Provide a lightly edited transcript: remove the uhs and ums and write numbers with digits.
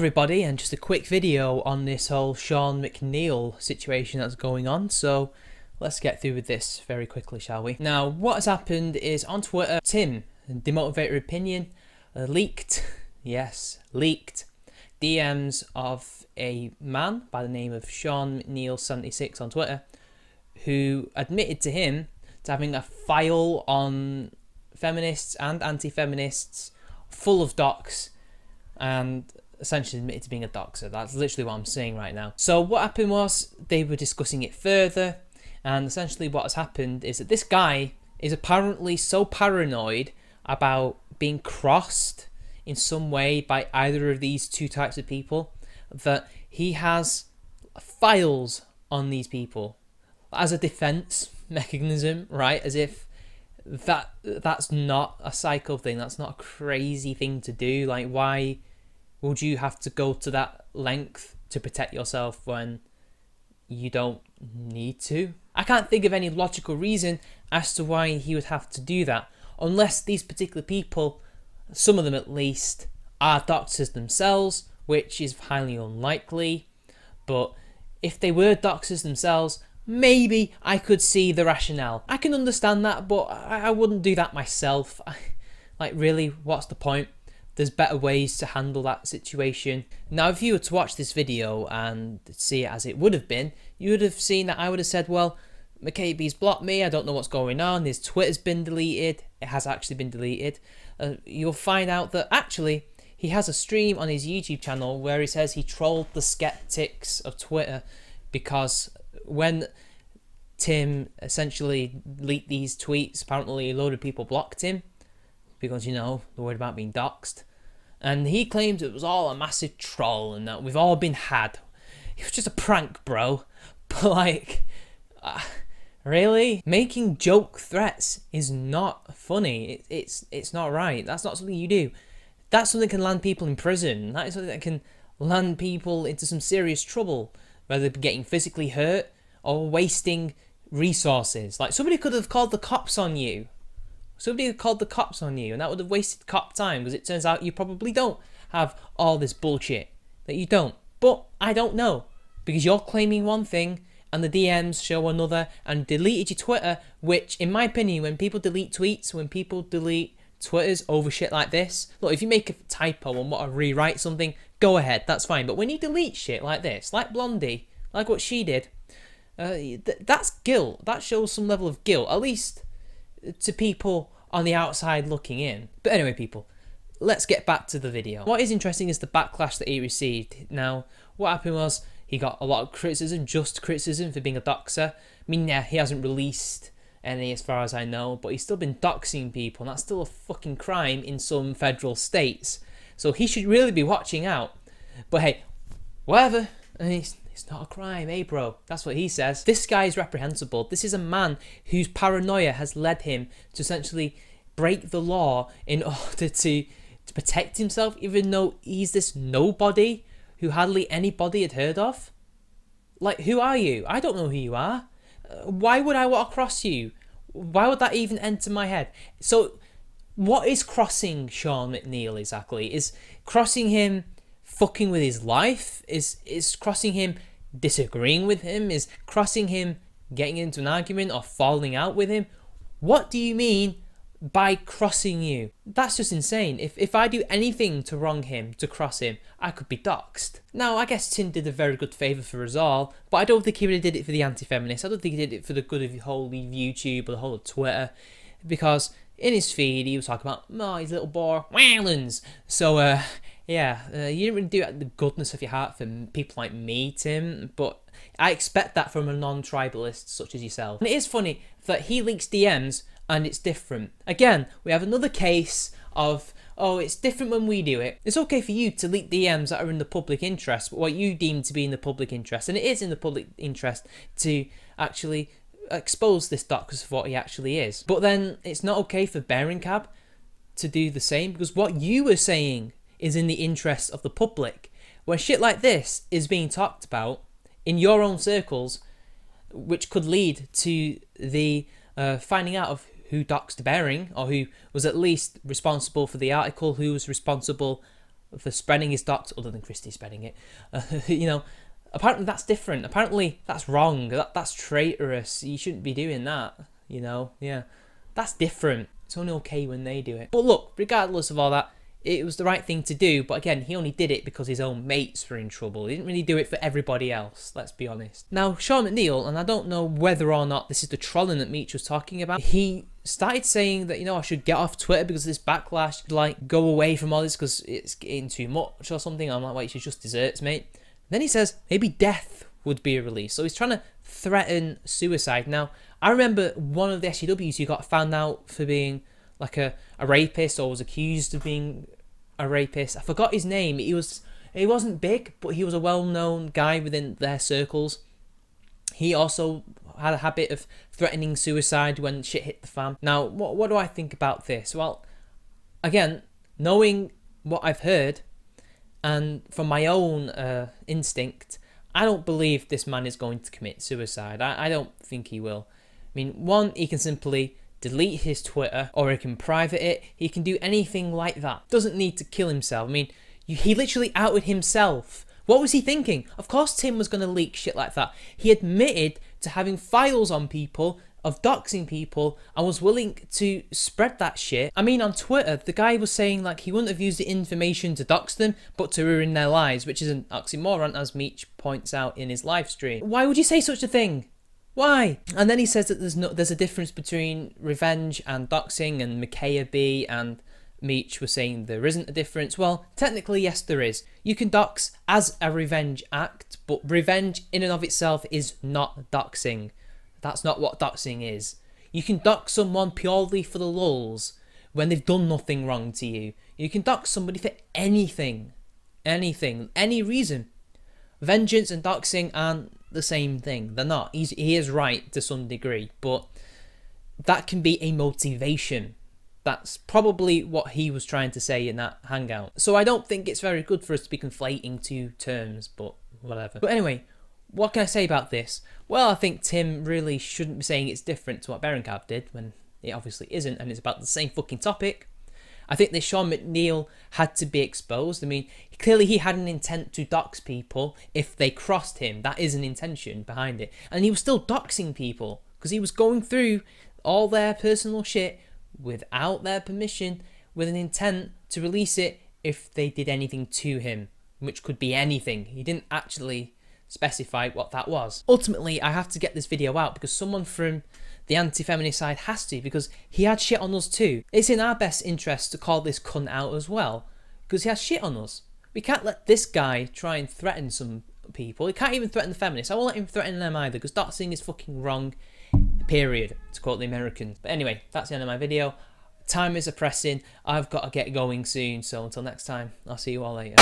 everybody, and just a quick video on this whole Shawnmcneal situation that's going on. So let's get through with this very quickly, shall we? Now, what has happened is on Twitter, Tim, Demotivator opinion, leaked DMs of a man by the name of Shawnmcneal76 on Twitter, who admitted to him to having a file on feminists and anti-feminists full of docs, and essentially admitted to being a doxer. That's literally what I'm saying right now. So what happened was they were discussing it further, and essentially what has happened is that this guy is apparently so paranoid about being crossed in some way by either of these two types of people that he has files on these people as a defense mechanism, right? As if that's not a psycho thing, that's not a crazy thing to do. Like, why would you have to go to that length to protect yourself when you don't need to? I can't think of any logical reason as to why he would have to do that, unless these particular people, some of them at least, are doxers themselves, which is highly unlikely. But if they were doxers themselves, maybe I could see the rationale. I can understand that, but I wouldn't do that myself. Like, really, what's the point? There's better ways to handle that situation. Now, if you were to watch this video and see it as it would have been, you would have seen that I would have said, well, McCabe's blocked me, I don't know what's going on, his Twitter's been deleted. It has actually been deleted. You'll find out that actually he has a stream on his YouTube channel where he says he trolled the skeptics of Twitter, because when Tim essentially leaked these tweets, apparently a load of people blocked him because, you know, they're worried about being doxed. And he claimed it was all a massive troll and that we've all been had. It was just a prank, bro. But like, really? Making joke threats is not funny. It's not right. That's not something you do. That's something that can land people in prison. That is something that can land people into some serious trouble, whether they're getting physically hurt or wasting resources. Like, somebody could have called the cops on you. Somebody had called the cops on you, and that would have wasted cop time, because it turns out you probably don't have all this bullshit. That you don't. But I don't know, because you're claiming one thing and the DMs show another, and deleted your Twitter, which, in my opinion, when people delete tweets, when people delete Twitters over shit like this, look, if you make a typo and want to rewrite something, go ahead, that's fine. But when you delete shit like this, like Blondie, like what she did, that's guilt. That shows some level of guilt, at least to people on the outside looking in. But anyway, people, let's get back to the video. What is interesting is the backlash that he received. Now, what happened was he got a lot of criticism, just criticism, for being a doxer. I mean, yeah, he hasn't released any as far as I know, but he's still been doxing people, and that's still a fucking crime in some federal states. So he should really be watching out. But hey, whatever. I mean, it's not a crime, eh, bro? That's what he says. This guy is reprehensible. This is a man whose paranoia has led him to essentially break the law in order to protect himself, even though he's this nobody who hardly anybody had heard of. Like, who are you? I don't know who you are. Why would I walk across you? Why would that even enter my head? So, what is crossing Shawnmcneal exactly? Is crossing him fucking with his life? Is crossing him disagreeing with him? Is crossing him getting into an argument or falling out with him? What do you mean by crossing you? That's just insane. If I do anything to wrong him, to cross him, I could be doxed. Now, I guess Tim did a very good favour for us all, but I don't think he really did it for the anti-feminists. I don't think he did it for the good of the whole of YouTube or the whole of Twitter, because in his feed he was talking about, oh, his little boar, whalens. So, yeah, you didn't really do it out of the goodness of your heart for people like me, Tim, but I expect that from a non-tribalist such as yourself. And it is funny that he leaks DMs and it's different. Again, we have another case of, oh, it's different when we do it. It's okay for you to leak DMs that are in the public interest, but what you deem to be in the public interest, and it is in the public interest to actually expose this doxer for what he actually is. But then it's not okay for Cab to do the same, because what you were saying is in the interest of the public. When shit like this is being talked about in your own circles, which could lead to the finding out of who doxed Bering, or who was at least responsible for the article, who was responsible for spreading his dox, other than Christie spreading it. You know, apparently that's different. Apparently that's wrong. That's traitorous. You shouldn't be doing that. You know, yeah, that's different. It's only okay when they do it. But look, regardless of all that, it was the right thing to do. But again, he only did it because his own mates were in trouble. He didn't really do it for everybody else, let's be honest. Now, Shawn McNeil, and I don't know whether or not this is the trolling that Meech was talking about, he started saying that, you know, I should get off Twitter because of this backlash, like, go away from all this because it's getting too much or something. I'm like, well, you should just desert, mate. Then he says maybe death would be a release. So he's trying to threaten suicide. Now, I remember one of the SCWs who got found out for being like a rapist, or was accused of being a rapist. I forgot his name. He wasn't big, but he was a well-known guy within their circles. He also had a habit of threatening suicide when shit hit the fan. Now, what do I think about this? Well, again, knowing what I've heard, and from my own instinct, I don't believe this man is going to commit suicide. I don't think he will. I mean, one, he can simply delete his Twitter, or he can private it. He can do anything like that. Doesn't need to kill himself. I mean, he literally outed himself. What was he thinking? Of course Tim was going to leak shit like that. He admitted to having files on people, of doxing people, and was willing to spread that shit. I mean, on Twitter, the guy was saying like he wouldn't have used the information to dox them, but to ruin their lives, which is an oxymoron, as Meech points out in his live stream. Why would you say such a thing? Why? And then he says that there's a difference between revenge and doxing, and Micaiah B and Meech were saying there isn't a difference. Well, technically, yes, there is. You can dox as a revenge act, but revenge in and of itself is not doxing. That's not what doxing is. You can dox someone purely for the lulz when they've done nothing wrong to you. You can dox somebody for anything, any reason. Vengeance and doxing aren't the same thing. They're not. He is right to some degree, but that can be a motivation. That's probably what he was trying to say in that hangout. So I don't think it's very good for us to be conflating two terms, but whatever. But anyway, what can I say about this? Well, I think Tim really shouldn't be saying it's different to what Berencap did, when it obviously isn't, and it's about the same fucking topic. I think that Shawn McNeil had to be exposed. I mean, clearly he had an intent to dox people if they crossed him. That is an intention behind it. And he was still doxing people because he was going through all their personal shit without their permission, with an intent to release it if they did anything to him, which could be anything. He didn't actually specify what that was. Ultimately, I have to get this video out because someone from the anti-feminist side has to, because he had shit on us too. It's in our best interest to call this cunt out as well, because he has shit on us. We can't let this guy try and threaten some people. He can't even threaten the feminists. I won't let him threaten them either, because doxing is fucking wrong, period, to quote the Americans. But anyway, that's the end of my video. Time is pressing. I've got to get going soon, so until next time, I'll see you all later.